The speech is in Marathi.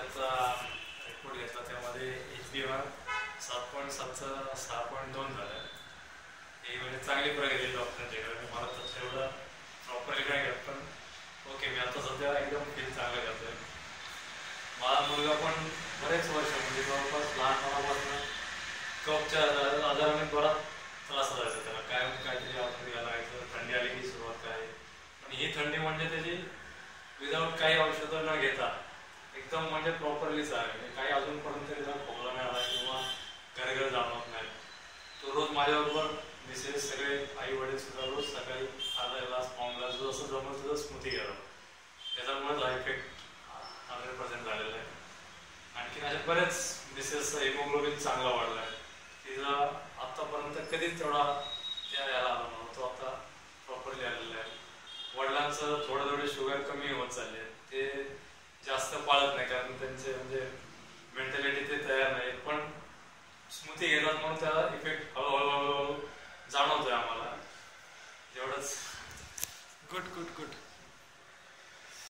त्याचा रिपोर्ट घेतला त्यामध्ये HbA1 7.7चं 6.2 झालं. ही म्हणजे चांगली प्रगती डॉक्टरांच्याकडे. मला तसं एवढं प्रॉपरली काय घेत पण ओके, मी आता सध्या एकदम फील चांगलं करतोय. माझा मुलगा पण बरेच वर्ष म्हणजे जवळपास लहानपणापासून कफच्या आजाराने बराच त्रास व्हायचा त्याला. काहीतरी औषध घ्यायला लागायचं. थंडी आली की सुरुवात काय. पण ही थंडी म्हणजे त्याची विदाऊट काही औषधं न घेता एकदम म्हणजे प्रॉपरली चालेल. काही अजूनपर्यंत त्याचा खोकला नाही आला किंवा गरगर जाणवत नाही. तो रोज माझ्याबरोबर मिसेस सगळे आई वडील सुद्धा रोज सकाळी अर्धा ग्लास पाऊण ग्लास जसं जमलं तुझं स्मूथी घ्यावं. त्याच्यामुळेच हा इफेक्ट 100% झालेला आहे. आणखीन असे बरेच मिसेस हिमोग्लोबिन चांगला वाढला आहे. तिचा आत्तापर्यंत कधीच तेवढा त्या याला आला नव्हता. आता प्रॉपरली आलेला आहे. वडिलांचं थोडं थोडे शुगर कमी होत चालले. ते जास्त पाळत नाही कारण त्यांचे म्हणजे मेंटॅलिटी ते तयार नाही. पण स्मूथी घेतात म्हणून त्याला इफेक्ट हळूहळू जाणवतोय आम्हाला. एवढंच. Good good good.